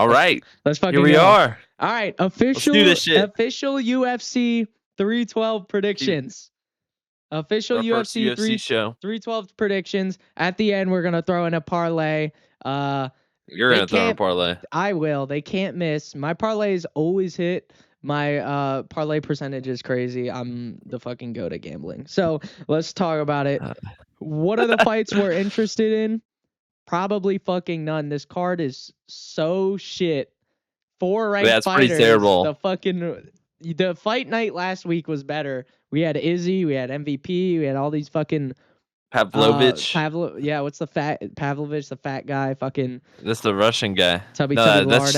All right. Let's fucking Here we go. are. All right, Let's do this shit. official UFC 312 predictions. Official Our first UFC show. 312 predictions. At the end, we're gonna throw in a parlay. You're gonna throw in a parlay. I will. They can't miss. My parlays always hit. My parlay percentage is crazy. I'm the fucking goat at gambling. So let's talk about it. What are the fights we're interested in? Probably fucking none. This card is so shit. 4 ranked fighters. Pretty terrible. The fight night last week was better. We had Izzy, we had MVP, we had all these fucking Pavlovich. What's the Pavlovich, the fat guy, fucking. That's the Russian guy. Tubby That's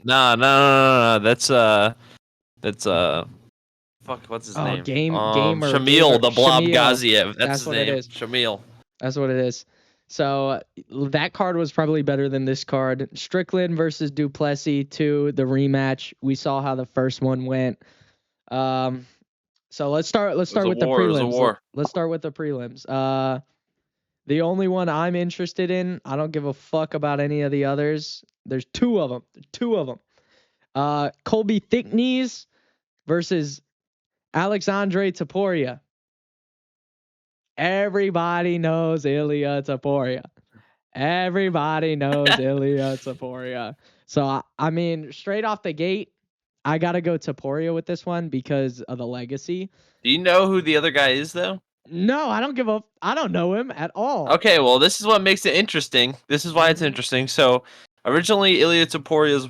no. That's fuck, what's his name? Shamil, the Blob Gaziev. That's his what name. It is. Shamil. That's what it is. So that card was probably better than this card. Strickland versus Duplessis 2, the rematch. We saw how the first one went. So let's start with the prelims. Let's start with the prelims. The only one I'm interested in, I don't give a fuck about any of the others. There's 2 of them. Colby Thicknees versus Alexandre Topuria. Everybody knows Ilya Topuria. So, I mean, straight off the gate, I got to go Topuria with this one because of the legacy. Do you know who the other guy is, though? No, I don't know him at all. Okay, well, this is what makes it interesting. This is why it's interesting. So, originally, Ilya Topuria's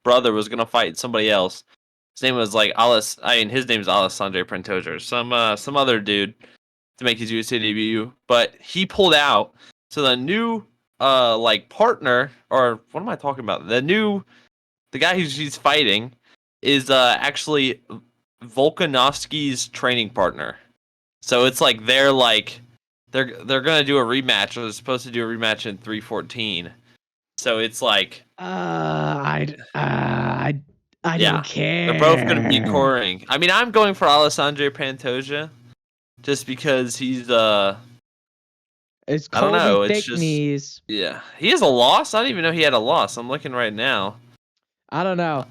brother was going to fight somebody else. His name was his name is Alessandro Pantoja. Some other dude to make his UFC debut, but he pulled out. So the new partner, or what am I talking about? The guy he's fighting is actually Volkanovski's training partner. So it's like they're gonna do a rematch, or they're supposed to do a rematch in 314. So it's like I don't care. They're both gonna be coring. I mean, I'm going for Alessandro Pantoja. Just because he's it's I don't know. It's just knees. Yeah, he has a loss. I didn't even know he had a loss. I'm looking right now. I don't know.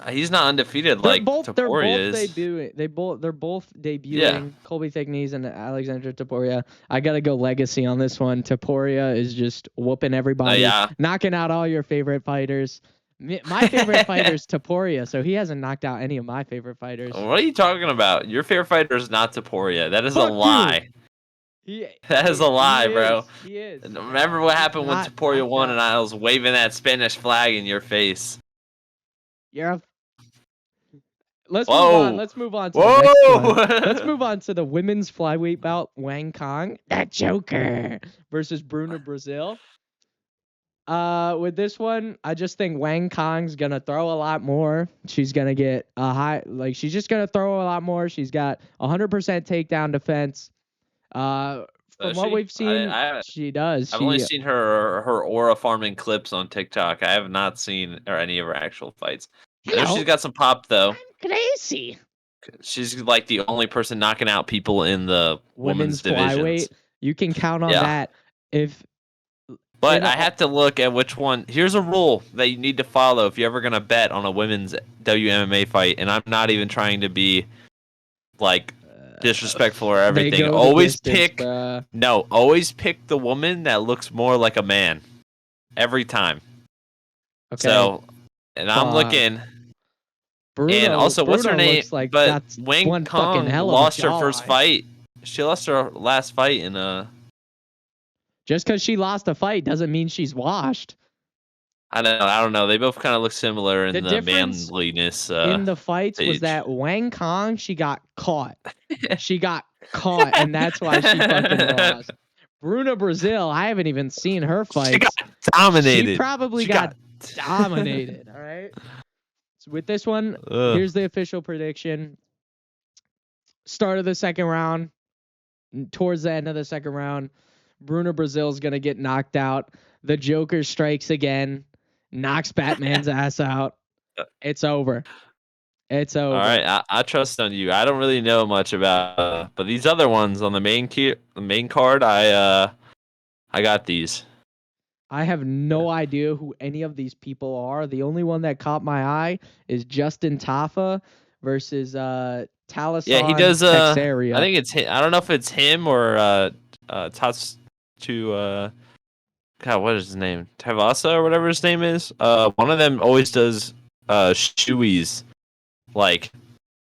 He's not undefeated Topuria is. They're both debuting. Yeah. Colby Thicknees and Alexandre Topuria. I gotta go legacy on this one. Topuria is just whooping everybody, knocking out all your favorite fighters. My favorite fighter is Topuria, so he hasn't knocked out any of my favorite fighters. What are you talking about? Your favorite fighter is not Topuria. That is a lie. That is a lie, bro. He is. Remember what happened when Topuria won and I was waving that Spanish flag in your face? Let's move on to the next one. Let's move on to the women's flyweight bout. Wang Kong, that Joker, versus Bruna Brazil. With this one, I just think Wang Kong's gonna throw a lot more. She's gonna get she's just gonna throw a lot more. She's got 100% takedown defense. From what we've seen, she does. I've only seen her aura farming clips on TikTok. I have not seen any of her actual fights. I know she's got some pop though. I'm crazy. She's like the only person knocking out people in the women's flyweight. You can count on that. But I have to look at which one. Here's a rule that you need to follow if you're ever going to bet on a women's WMMA fight, and I'm not even trying to be disrespectful or everything. Always pick the woman that looks more like a man every time. Okay. So, and I'm looking. And also, what's her name? But Wang Kong lost her first fight. She lost her last fight in a. Just because she lost a fight doesn't mean she's washed. I don't know. They both kind of look similar in the manliness. In the fights was that Wang Kong, she got caught. And that's why she fucking lost. Bruna Brazil, I haven't even seen her fight. She got dominated. She probably got dominated. All right. So with this one, here's the official prediction. Start of the second round, towards the end of the second round, Bruna Brazil's going to get knocked out. The Joker strikes again, knocks Batman's ass out. It's over. All right, I trust on you. I don't really know much about, but these other ones on the main card, I got these. I have no idea who any of these people are. The only one that caught my eye is Justin Tafa versus Yeah, he Talasan does. I Texeria. think it's I don't know if it's him or Tats to God, what is his name? Tavasa or whatever his name is. One of them always does shoeies like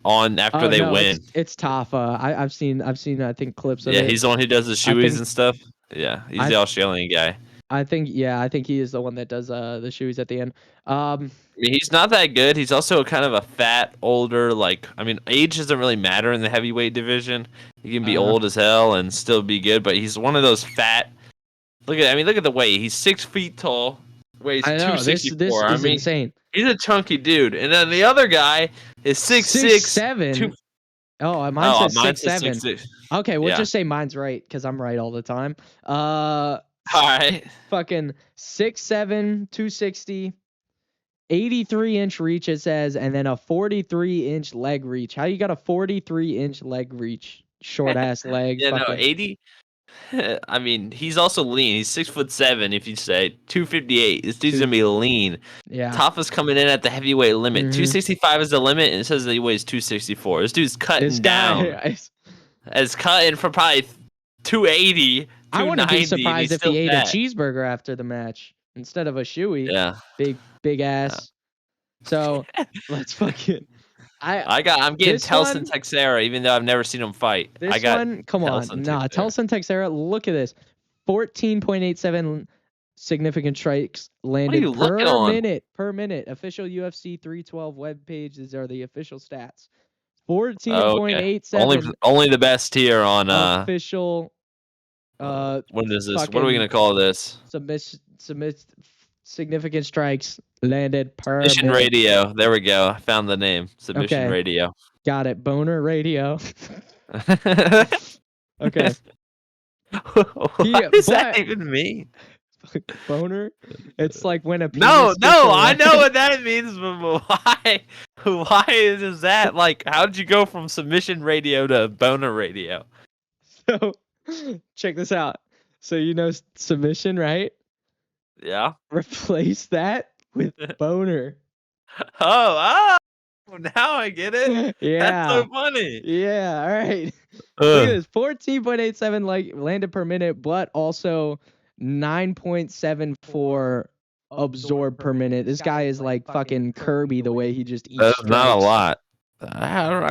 on after Oh they no, win. it's Tafa. I've seen I think clips of Yeah, it. he's the one who does the I shoeies think and stuff. Yeah, he's I the Australian guy. I think he is the one that does the shoes at the end. I mean, he's not that good. He's also kind of a fat, older. Like, I mean, age doesn't really matter in the heavyweight division. He can be old as hell and still be good, but he's one of those fat. Look at the weight. He's 6 feet tall, weighs I know this 264. I is mean, insane. he's a chunky dude. And then the other guy is 6'6", 6'7". Oh, mine Oh, says mine says 6'7". 6'6". Okay, we'll Yeah. just say mine's right because I'm right all the time. All right. Fucking 6'7", 260, 83-inch reach it says, and then a 43-inch leg reach. How you got a 43-inch leg reach? Short ass leg. Yeah, no, fucking 80. I mean, he's also lean. He's 6'7". If you say 258, this dude's gonna be lean. yeah. Tafa's coming in at the heavyweight limit. 265 is the limit, and it says that he weighs 264. This dude's cutting This guy, down. It's cutting for probably 280, 290. I wouldn't be surprised if he ate fat. a cheeseburger after the match instead of a shoey. Yeah. Big ass. So let's fucking. I'm getting Telson Texera, even though I've never seen him fight. Come on. Telson Texera, look at this. 14.87 significant strikes landed per minute. Official UFC 312 webpage. These are the official stats. 14.87. Only the best here on official. What is this? What are we gonna call this? Submit significant strikes landed per Submission minute. Radio. There we go. I found the name. Submission Radio. Got it. Boner Radio. Okay. What does that even mean? Boner? It's like when a penis No, gets I know erect. what that means, but why? Why is that? Like, how did you go from Submission Radio to Boner Radio? So, check this out. So you know submission, right? Yeah. Replace that with boner. Oh, now I get it. Yeah. That's so funny. Yeah, all right. Look at this. 14.87 like landed per minute, but also 9.74 absorbed per minute. This guy is like fucking Kirby the way he just eats. That's not a lot. I don't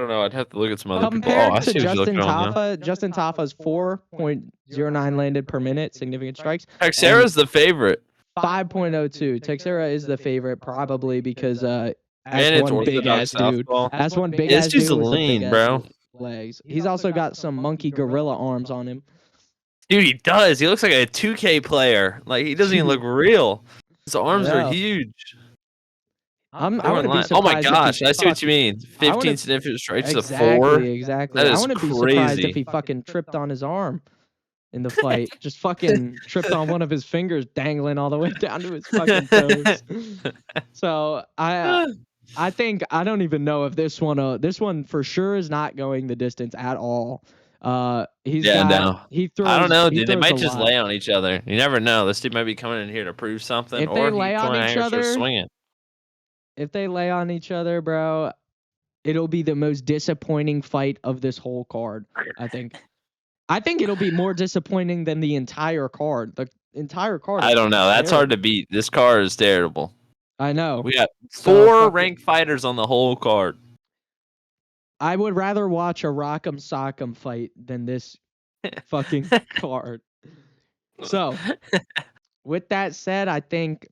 know. I'd have to look at some other people. Compared to Justin Tafa, Justin Tafa's 4.09 landed per minute, significant strikes. Texera's the favorite. 5.02. Texera is the favorite probably because that's one big ass dude. That's one big ass dude. This dude's lean, bro. Legs. He's also got some monkey gorilla arms on him. Dude, he does. He looks like a 2K player. Like, he doesn't even look real. His arms are huge. I wouldn't be surprised. Oh my gosh, I see what you mean. 15 significant strikes to 4. Exactly. That is I wouldn't be surprised if he fucking tripped on his arm in the fight. Just fucking tripped on one of his fingers dangling all the way down to his fucking toes. So I think I don't even know if this one for sure is not going the distance at all. He throws. I don't know, dude. They might just lay on each other. You never know. This dude might be coming in here to prove something. If they lay on each other, swinging. If they lay on each other, bro, it'll be the most disappointing fight of this whole card. I think it'll be more disappointing than the entire card. The entire card. I don't know. That's hard to beat. This card is terrible. I know. We got 4 ranked fighters on the whole card. I would rather watch a Rock'em Sock'em fight than this fucking card. So, with that said, I think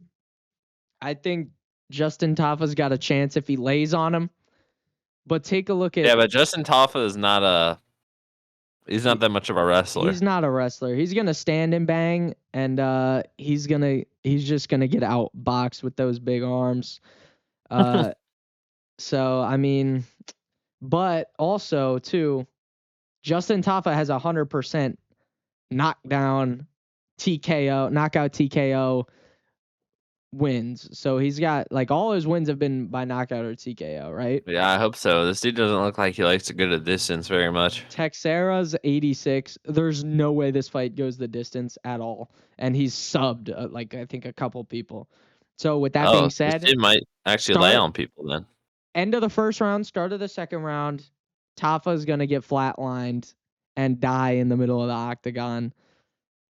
Justin Tafa's got a chance if he lays on him. But take a look at but Justin Tafa is not he's not that much of a wrestler. He's not a wrestler. He's gonna stand and bang, and he's just gonna get outboxed with those big arms. So I mean, but also too, Justin Tafa has 100% knockout TKO wins. So he's got like all his wins have been by knockout or TKO, right? Yeah, I hope so. This dude doesn't look like he likes to go to distance very much. Texera's 86. There's no way this fight goes the distance at all. And he's subbed like I think a couple people. So with that being This said, dude might actually lay on people then. End of the first round, start of the second round, Tafa's gonna get flatlined and die in the middle of the octagon.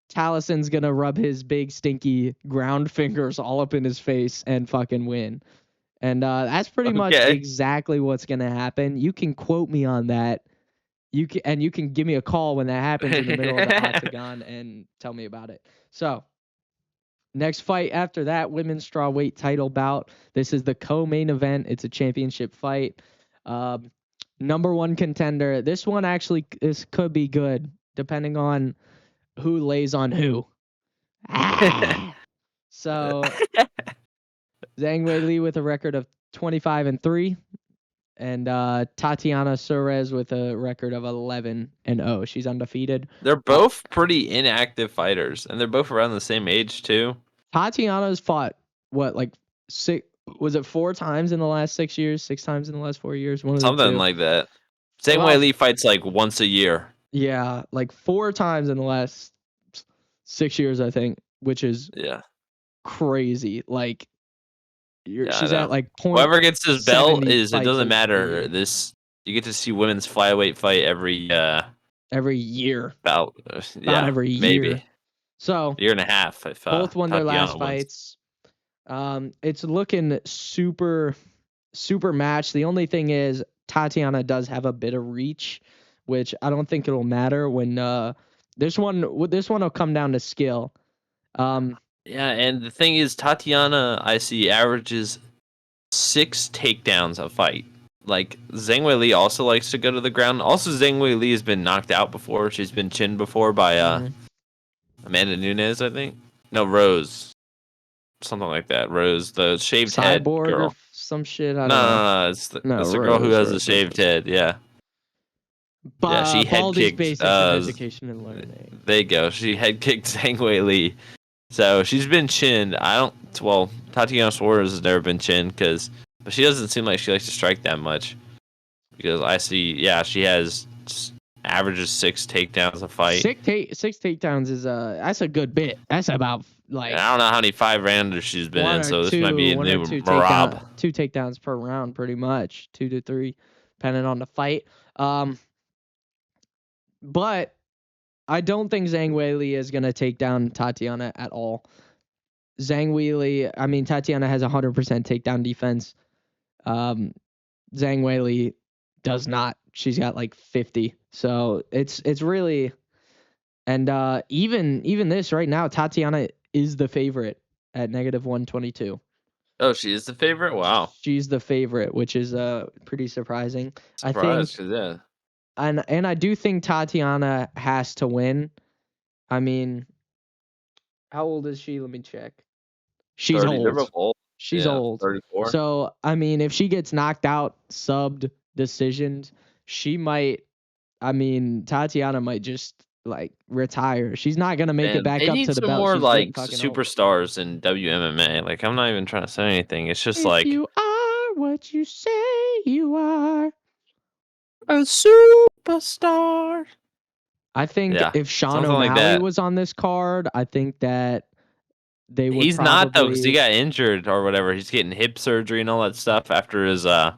Talison's gonna rub his big stinky ground fingers all up in his face and fucking win. And that's pretty much exactly what's gonna happen. You can quote me on that. You can give me a call when that happens in the middle of the octagon and tell me about it. So next fight after that, women's strawweight title bout. This is the co-main event. It's a championship fight. Number one contender. This one actually could be good depending on who lays on who. So Zhang Weili with a record of 25-3, and Tatiana Suarez with a record of 11-0. She's undefeated. They're both pretty inactive fighters, and they're both around the same age too. Tatiana's fought what, like six? Was it 4 times in the last 6 years? 6 times in the last 4 years? Something like that. Zhang Weili fights like once a year. Yeah, like 4 times in the last 6 years, I think, which is crazy. Like, she's at like whoever gets this belt it doesn't matter. You get to see women's flyweight fight every year. About every year. Maybe. So year and a half. If both won their last fights. It's looking super match. The only thing is Tatiana does have a bit of reach, which I don't think it'll matter when this one will come down to skill. Yeah, and the thing is, Tatiana, I see, averages 6 takedowns a fight. Like, Zhang Weili also likes to go to the ground. Also, Zhang Weili has been knocked out before. She's been chinned before by Amanda Nunes, I think. No, Rose. Something like that. Rose, the shaved head girl. Or some shit. I don't know. No. It's the girl who has the shaved head. Yeah. Yeah, she head kicked. Basics of education and learning. There you go. She head kicked Zhang Weili. So she's been chinned. Tatiana Suarez has never been chinned but she doesn't seem like she likes to strike that much. Because I see, she has averages 6 takedowns a fight. 6 takedowns is that's a good bit. That's about like I don't know how many 5-rounders she's been in, so this might be a new Marab. 2 takedowns per round, pretty much 2 to 3, depending on the fight. But I don't think Zhang Weili is gonna take down Tatiana at all. Tatiana has 100% takedown defense. Zhang Weili does not. She's got like 50. So it's really, and even this right now, Tatiana is the favorite at -122. Oh, she is the favorite? Wow. She's the favorite, which is pretty surprising. Surprised, and I do think Tatiana has to win. I mean, how old is she? Let me check. She's 30, old. She's old. 34. So, I mean, if she gets knocked out, subbed, decisioned, she might, Tatiana might just, like, retire. She's not going to make it back up to the belt. More, like, superstars in WMMA. Like, I'm not even trying to say anything. It's just like... you are what you say you are. A superstar. I think if Sean O'Malley was on this card, I think that they would. He's not though, because he got injured or whatever. He's getting hip surgery and all that stuff after his the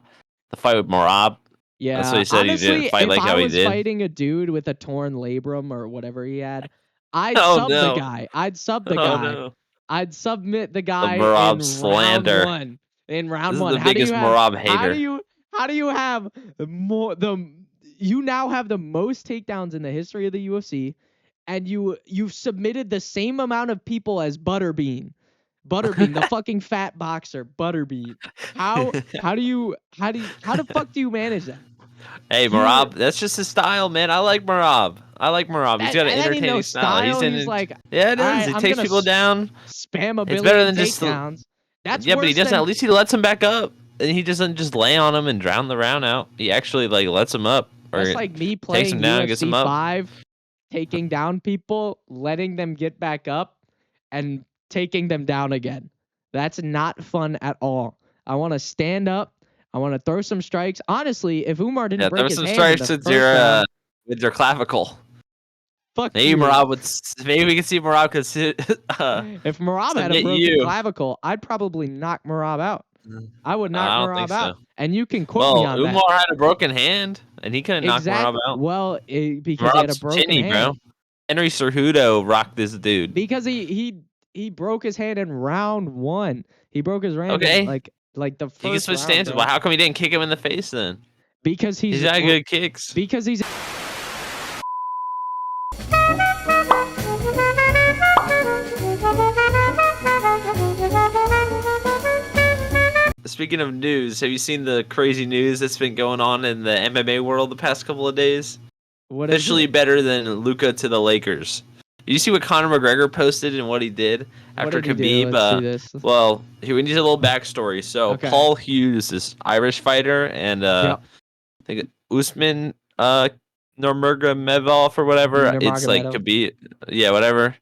fight with Marab. Yeah, that's what he said. Honestly, he didn't fight like how he did. If I was fighting a dude with a torn labrum or whatever he had, I'd sub the guy. I'd sub the guy. No. I'd submit the guy the Marab in slander. round 1. In round 1, the biggest Marab hater. How do you have more you now have the most takedowns in the history of the UFC, and you've submitted the same amount of people as Butterbean, the fucking fat boxer, Butterbean. How the fuck do you manage that? Hey, Marab, that's just his style, man. I like Marab. He's got an entertaining style. He's like, yeah, it is. He takes people down. Spam a billion. It's better than takedowns. But he doesn't. At least he lets him back up, and he doesn't just lay on him and drown the round out. He actually like lets him up. That's like me playing UFC 5, taking down people, letting them get back up, and taking them down again. That's not fun at all. I want to stand up. I want to throw some strikes. Honestly, if Umar didn't break his hand in the first round, with your clavicle. fuck Maybe you. Merab would. Maybe we can see Merab could if Merab had a submit broken you. clavicle, I'd probably knock Merab out. I would knock I don't Merab think out. so. And you can quote me on Umar that. had a broken hand, and he couldn't knock Merab out. Well, because he had a Merab's broken tinny, hand. bro. Henry Cejudo rocked this dude. Because he broke his hand in round 1. He broke his hand in like the first He can switch round, stances. Well, how come he didn't kick him in the face then? Because he's got good kicks. Because he's. Speaking of news, have you seen the crazy news that's been going on in the MMA world the past couple of days? What Officially better than Luka to the Lakers. You see what Conor McGregor posted and what he did after Khabib? Let's see this. Well, we need a little backstory. So Paul Hughes, this Irish fighter, and I think Usman Nurmagomedov or whatever. It's like Khabib, yeah, whatever.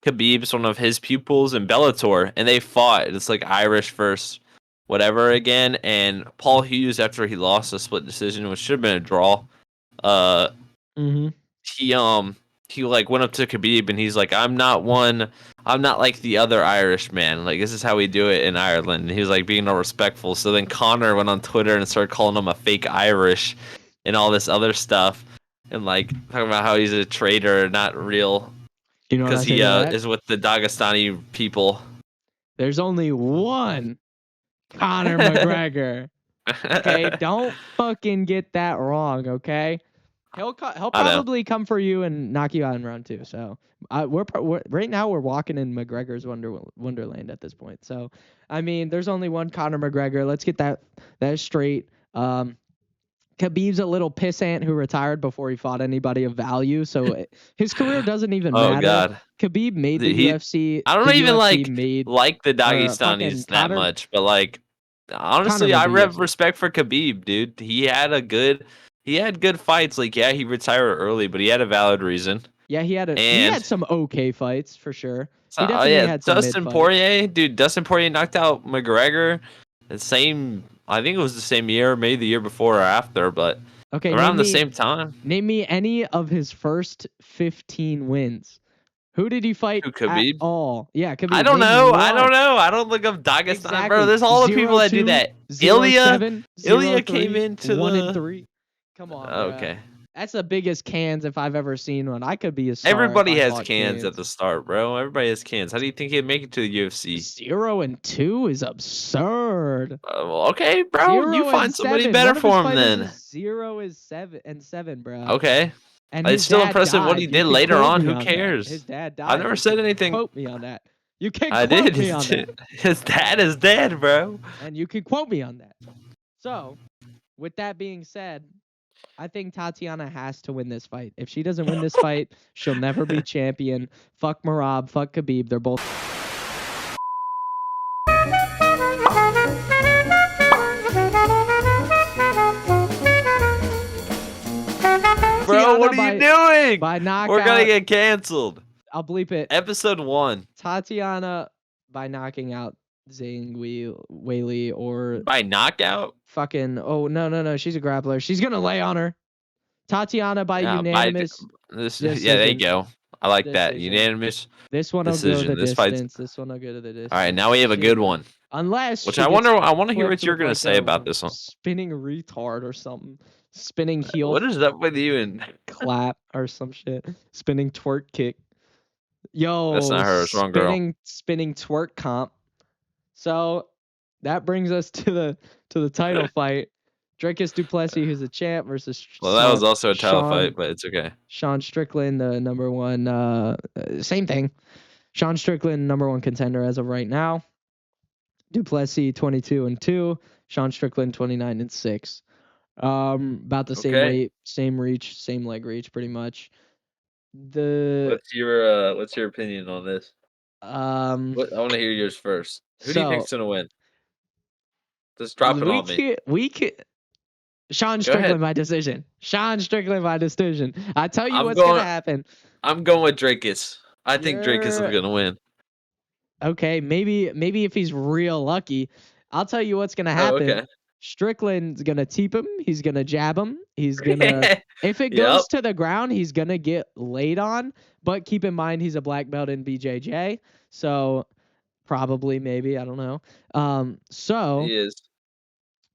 Khabib's one of his pupils in Bellator, and they fought. It's like Irish versus whatever again. And Paul Hughes, after he lost a split decision, which should have been a draw, he like went up to Khabib and he's like, I'm not like the other Irish man. Like, this is how we do it in Ireland. And he was like being all respectful. So then Conor went on Twitter and started calling him a fake Irish and all this other stuff, and like talking about how he's a traitor, not real. You know, because he is with the Dagestani people. There's only one Conor McGregor. Okay, don't fucking get that wrong. Okay, he'll probably come for you and knock you out in round 2. So we're right now we're walking in McGregor's wonderland at this point. So I mean, there's only one Conor McGregor. Let's get that straight. Khabib's a little pissant who retired before he fought anybody of value, so his career doesn't even matter. God. Khabib made the UFC. I don't even like the Dagestanis that much, but like honestly, I have respect for Khabib, dude. He had good fights. Like, yeah, he retired early, but he had a valid reason. Yeah, he had some okay fights for sure. He definitely had some Dustin Poirier, dude. Dustin Poirier knocked out McGregor. I think it was the same year, maybe the year before or after, but around the same time. Name me any of his first 15 wins. Who did he fight at all? Yeah, Khabib. I don't know. I don't look up Dagestan, bro. There's all the people that do that. Ilya came into 1-3. Come on. Okay. Bro. That's the biggest cans if I've ever seen one. I could be a star. Everybody has cans at the start, bro. Everybody has cans. How do you think he'd make it to the UFC? 0-2 is absurd. Okay, bro. You find somebody better for him then. 0-7, bro. Okay. And it's still impressive what he did later on. Who cares? His dad died. I never said anything. Quote me on that. You can't quote me on that. His dad is dead, bro. And you can quote me on that. So, with that being said, I think Tatiana has to win this fight. If she doesn't win this fight, she'll never be champion. Fuck Merab, fuck Khabib. They're both. Bro, what are you doing? By knockout. We're gonna get canceled. I'll bleep it. Episode 1. Tatiana by knocking out Zhang Weili or by knockout. Fucking no. She's a grappler. She's gonna lay on her. Tatiana by unanimous. Yeah, there you go. I like that unanimous. This one will go the distance. This one will go to the distance. All right, now we have a good one. Unless. Which I want to hear what you're gonna say about this one. Spinning retard or something. Spinning heel. What is up with you and clap or some shit? Spinning twerk kick. Yo, that's not her. It's wrong girl. Spinning twerk comp. So that brings us to the title fight. Dricus du Plessis, who's a champ, versus. Well, that was also a title fight, but it's okay. Sean Strickland, the number one. Same thing. Sean Strickland, number 1 contender as of right now. Du Plessis 22-2. Sean Strickland 29-6. About the same weight, same reach, same leg reach, pretty much. What's your opinion on this? I want to hear yours first. Who do you think's gonna win? Just drop it on me. We can. Sean Strickland by decision. Sean Strickland by decision. I tell you what's gonna happen. I'm going with Dricus. I think Dricus is gonna win. Okay, maybe if he's real lucky, I'll tell you what's gonna Oh, happen. okay. Strickland's gonna teep him. He's gonna jab him. He's gonna if it Yep. goes to the ground, he's gonna get laid on. But keep in mind he's a black belt in BJJ, so probably maybe I don't know. So He is.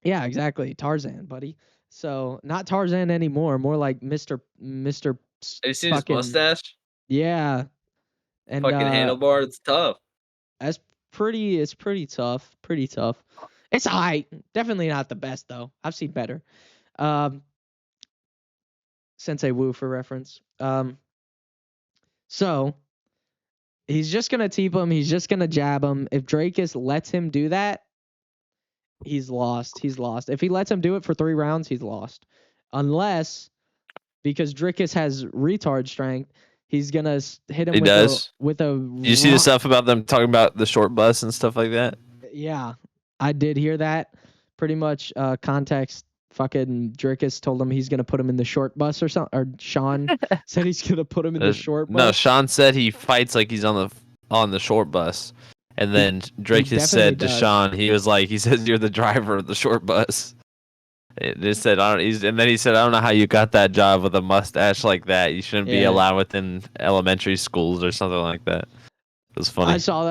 yeah, exactly, Tarzan, buddy. So not Tarzan anymore, more like Mister Have you seen his fucking mustache? yeah, and Fucking handlebar. It's tough. That's it's pretty tough. Pretty tough. It's alright. Definitely not the best though. I've seen better. Um Sensei Wu for reference. So he's just gonna teep him, he's just gonna jab him. If Drakus lets him do that, he's lost. He's lost. If he lets him do it for 3 rounds, he's lost. Unless because Drakus has retard strength, he's gonna hit him He with does. a Do you see the stuff about them talking about the short bus and stuff like that? Yeah, I did hear that. Pretty much context. Fucking Drakus told him he's gonna put him in the short bus or something. Or Sean said he's gonna put him in the short bus. No, Sean said he fights like he's on the short bus, and then Drake just said to does. Sean, he says you're the driver of the short bus. It just said and then he said I don't know how you got that job with a mustache like that. You shouldn't be allowed within elementary schools or something like that. It was funny. I saw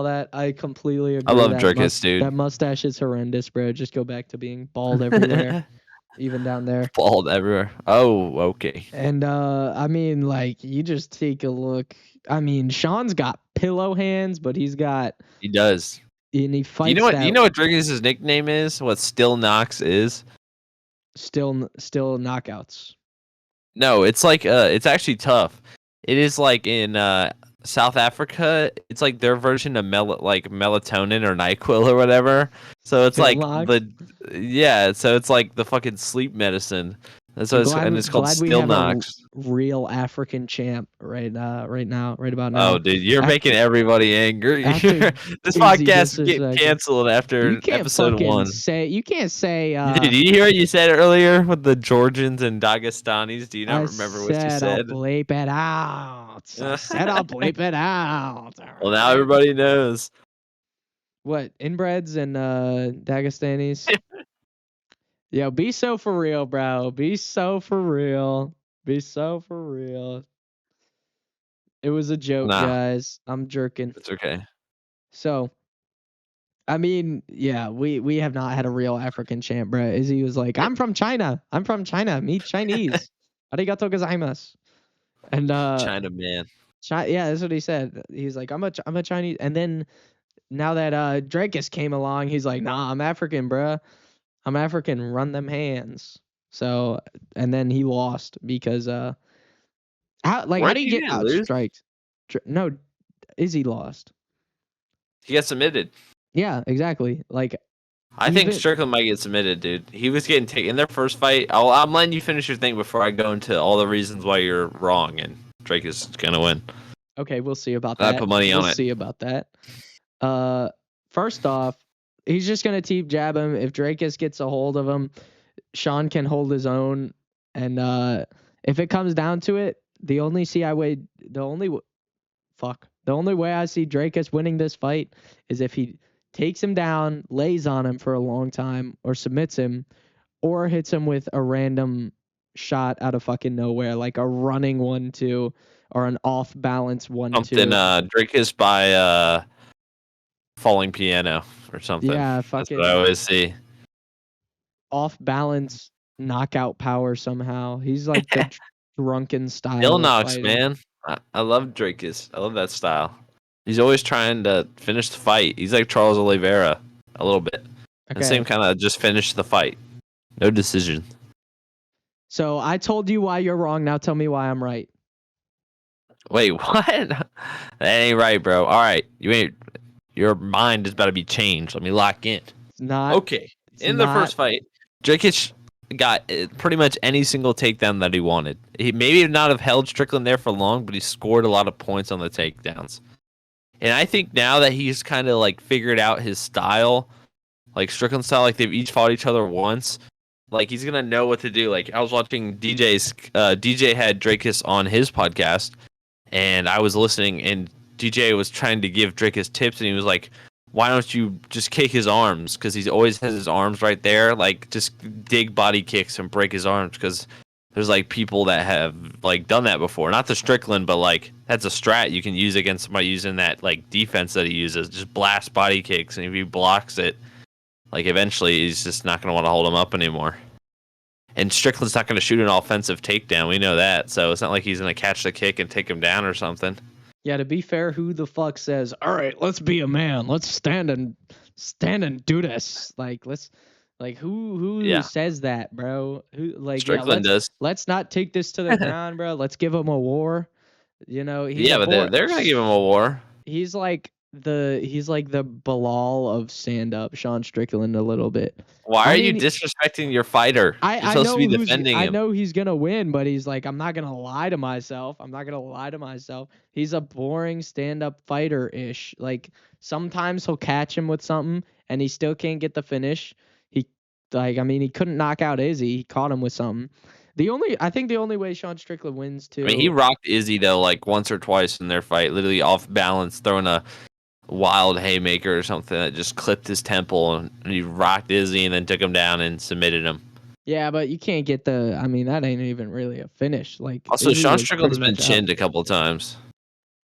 that. I completely agree. I love Drakus, dude. That mustache is horrendous, bro. Just go back to being bald everywhere, even down there. Bald everywhere. Oh, okay. And I mean, like, you just take a look. I mean, Sean's got pillow hands, but he does. And he fights. You know what Drakus' nickname is? What Still Knox is? Still knockouts. No, it's like it's actually tough. It is like in South Africa, it's like their version of melatonin or NyQuil or whatever. So it's like so it's like the fucking sleep medicine. That's what it's called Still Knox. Real African champ right about now. Oh, dude, you're making everybody angry. This podcast get canceled after episode 1. You can't say. Did you hear what you said earlier with the Georgians and Dagestanis? Do you not remember what you said? I'll bleep it out. I said I'll bleep it out. Well, now everybody knows. What, inbreds and Dagestanis? Yo, be so for real, bro. Be so for real. Be so for real. It was a joke, guys. I'm jerking. It's okay. So, I mean, yeah, we have not had a real African champ, bro. Izzy was like, I'm from China. Meet Chinese. Arigato gozaimasu. And China man. Yeah, that's what he said. He's like, I'm a Chinese. And then now that Drakus came along, he's like, nah, I'm African, bro. I'm African, run them hands. So, and then he lost because how do you get outstriked? No, Izzy lost. He got submitted. Yeah, exactly. Like, I think Strickland might get submitted, dude. He was getting taken in their first fight. I'm letting you finish your thing before I go into all the reasons why you're wrong and Drake is gonna win. Okay, we'll see about that. I put money on it. We'll see about that. First off, he's just gonna jab him. If Drakus gets a hold of him, Sean can hold his own. And if it comes down to it, the only way I see Drakus winning this fight is if he takes him down, lays on him for a long time, or submits him, or hits him with a random shot out of fucking nowhere, like a running 1-2 or an off balance 1-2. Something Drakus by falling piano or something. Yeah, fucking. That's what I always see. Off balance knockout power somehow. He's like the drunken style. Still Knox, man. I love Drakus. I love that style. He's always trying to finish the fight. He's like Charles Oliveira a little bit. Okay. The same kind of just finish the fight. No decision. So I told you why you're wrong. Now tell me why I'm right. Wait, what? That ain't right, bro. All right. Your mind is about to be changed. Let me lock in. It's not. Okay. In the first fight, Drakus got pretty much any single takedown that he wanted. He maybe not have held Strickland there for long, but he scored a lot of points on the takedowns. And I think now that he's kind of like figured out his style, like Strickland style, like they've each fought each other once, like he's gonna know what to do. Like I was watching DJ had Drakus on his podcast, and I was listening, and DJ was trying to give Drake his tips, and he was like, "Why don't you just kick his arms? Because he always has his arms right there. Like, just dig body kicks and break his arms. Because there's like people that have like done that before. Not the Strickland, but like that's a strat you can use against somebody using that like defense that he uses. Just blast body kicks, and if he blocks it, like eventually he's just not gonna want to hold him up anymore." And Strickland's not going to shoot an offensive takedown. We know that. So it's not like he's going to catch the kick and take him down or something. Yeah, to be fair, who the fuck says, "All right, let's be a man. Let's stand and do this." Like, who says that, bro? Who like Strickland does. Let's not take this to the ground, bro. Let's give him a war. You know, but they're going to give him a war. He's like the Bilal of stand up, Sean Strickland a little bit. Why are you disrespecting your fighter? You're supposed to be defending him. I know he's gonna win, but he's like, I'm not gonna lie to myself. He's a boring stand up fighter ish. Like sometimes he'll catch him with something and he still can't get the finish. He couldn't knock out Izzy. He caught him with something. I think the only way Sean Strickland wins too. I mean, he rocked Izzy though, like once or twice in their fight, literally off balance, throwing a wild haymaker or something that just clipped his temple, and he rocked Izzy and then took him down and submitted him. Yeah, but you can't get that ain't even really a finish. Like also, Sean Strickland's been chinned a couple of times.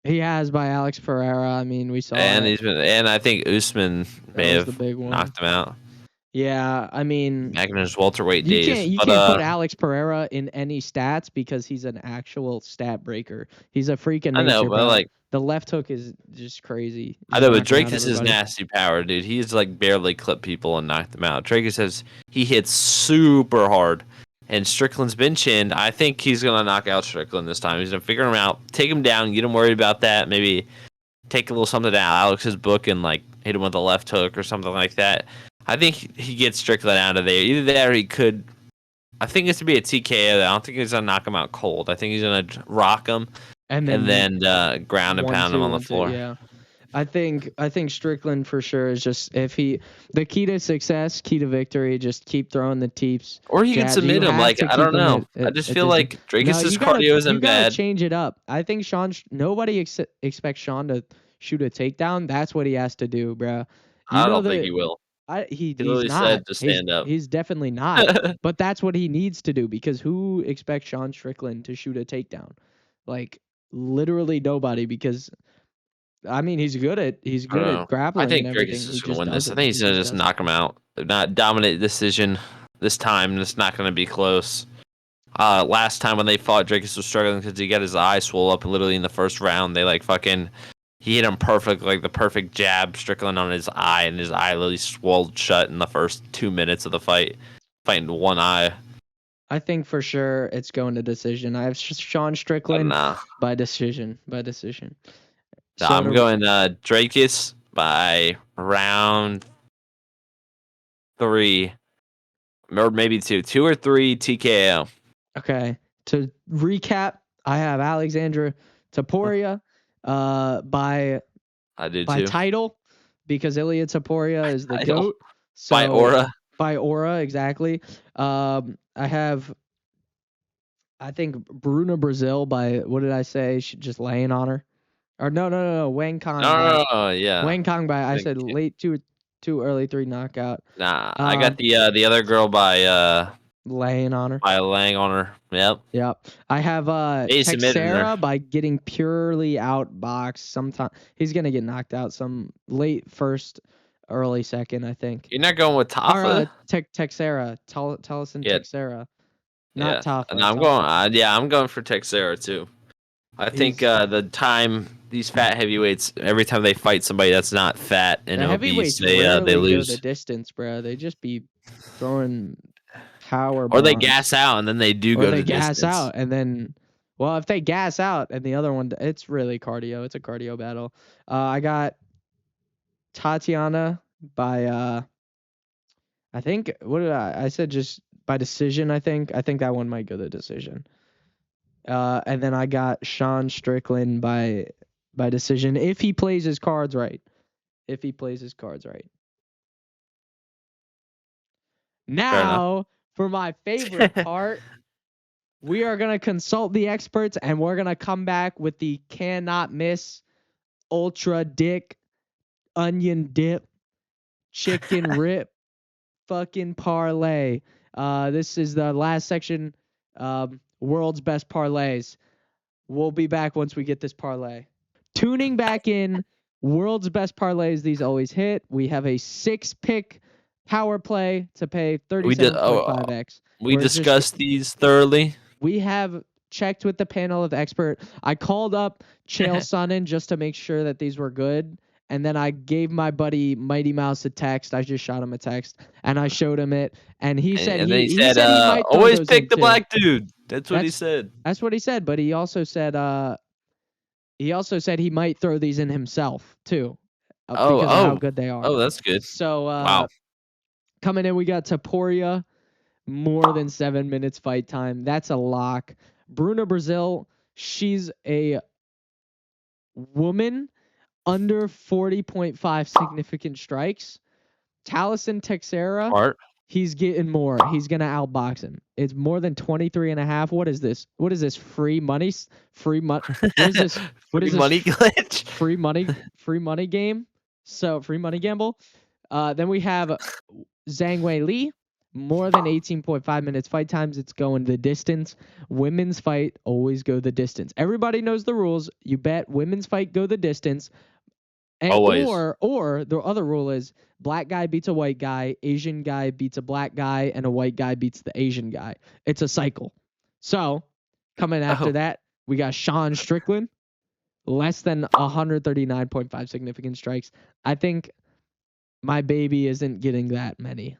He has by Alex Pereira. I mean, we saw and I think Usman may have knocked him out. Yeah, I mean, back in his welterweight days. You can't put Alex Pereira in any stats because he's an actual stat breaker. He's a freaking. I know, but like the left hook is just crazy. I know, but Drakus is nasty power, dude. He's like barely clipped people and knocked them out. Drakus he hits super hard, and Strickland's been chinned. I think he's gonna knock out Strickland this time. He's gonna figure him out, take him down, get him worried about that. Maybe take a little something out of Alex's book and like hit him with a left hook or something like that. I think he gets Strickland out of there. Either that or he could. I think it's to be a TKO. I don't think he's gonna knock him out cold. I think he's gonna rock him and then ground and pound him on the floor. Yeah, I think Strickland for sure is just the key to success, key to victory. Just keep throwing the teeps. Or you can submit him. Like I don't know. I just feel like Drakus' cardio isn't bad. You gotta change it up. I think nobody expects Sean to shoot a takedown. That's what he has to do, bro. I don't think he will. He's not. Said to stand up. He's definitely not. But that's what he needs to do because who expects Sean Strickland to shoot a takedown? Like literally nobody. Because I mean, he's good at grappling. I think and Drakus is gonna win this. I think he's gonna just knock him out. Not dominant decision this time. It's not gonna be close. Last time when they fought, Drakus was struggling because he got his eye swole up literally in the first round. They like fucking. He hit him perfect, like the perfect jab, Strickland on his eye, and his eye literally swelled shut in the first 2 minutes of the fight, fighting one eye. I think for sure it's going to decision. I have Sean Strickland by decision. So I'm going Drakus by round 3, or maybe 2 or 3 TKO. Okay. To recap, I have Alexandra Topuria. By title, because Ilia Topuria is the GOAT. So, by aura, exactly. I think Bruna Brazil by, what did I say? Just laying on her. Or no, Wang Kong. Yeah. Wang Kong by, I said late 2, early 3 knockout. Nah, I got the other girl by laying on her. By laying on her. Yep. I have Texera by getting purely outboxed. Sometime he's gonna get knocked out some late first, early second, I think. You're not going with Tafa? Texera. Texera. Not Tafa. And I'm going for Texera too. I think the time these fat heavyweights, every time they fight somebody that's not fat and obese, they lose. Go the distance, bro. They just be throwing power bombs. Or they gas out and then they do go to distance. Out and then, well, if they gas out and the other one, it's really cardio. It's a cardio battle. I got Tatiana by I think I said just by decision. I think that one might go the decision. And then I got Sean Strickland by decision if he plays his cards right. Now, for my favorite part, we are going to consult the experts and we're going to come back with the cannot miss ultra dick, onion dip, chicken rip, fucking parlay. This is the last section. World's best parlays. We'll be back once we get this parlay. Tuning back in. World's best parlays. These always hit. We have a 6-pick power play to pay 37.5x. We discussed these thoroughly. We have checked with the panel of expert. I called up Chael Sonnen just to make sure that these were good. And then I gave my buddy Mighty Mouse a text. I just shot him a text and I showed him it. And he said, he said he might always pick the black dude. That's what he said. That's what he said. But he also said he might throw these in himself too. Because of how good they are. Oh, that's good. So wow. Coming in, we got Topuria, more than 7 minutes fight time. That's a lock. Bruna Brazil, she's a woman under 40.5 significant strikes. Taliesin Texera, he's getting more. He's going to outbox him. It's more than 23.5. What is this? What is this? Free money? Free money? What is this? What is this? Money glitch? Free money game? So, free money gamble. Then we have Zhang Wei Li, more than 18.5 minutes fight times. It's going the distance. Women's fight always go the distance. Everybody knows the rules. You bet women's fight go the distance. And, always. Or the other rule is black guy beats a white guy, Asian guy beats a black guy, and a white guy beats the Asian guy. It's a cycle. So, coming after that, we got Sean Strickland, less than 139.5 significant strikes. I think my baby isn't getting that many,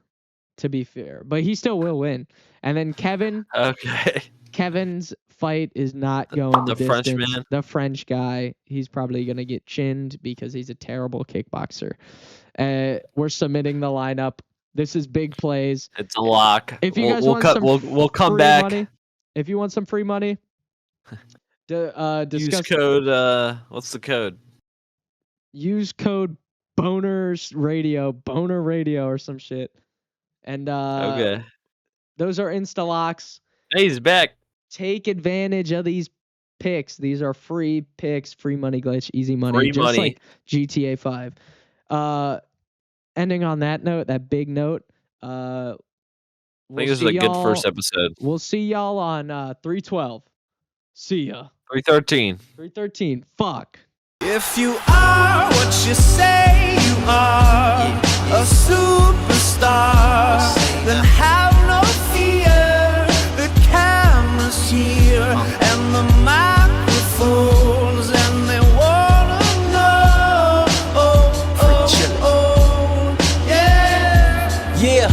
to be fair, but he still will win. And then Kevin. Okay. Kevin's fight is not going the distance. Frenchman. The French guy. He's probably going to get chinned because he's a terrible kickboxer. We're submitting the lineup. This is big plays. It's a lock. If you guys we'll come back. Money, if you want some free money, discuss. Use code. What's the code? Use code Boner Radio or some shit. And okay. Those are insta locks. Hey, he's back. Take advantage of these picks. These are free picks, free money glitch, easy money, free just money. Like GTA 5. Ending on that note, that big note. I think this is a good first episode. We'll see y'all on 312. See ya. 313. 313. Fuck. If you are what you say you are, a superstar, then have no fear. The camera's here and the microphones, and they wanna know. Yeah.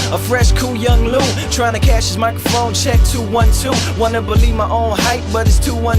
A fresh, cool young Lou, trying to cash his microphone check 212. Wanna believe my own hype, but it's 212.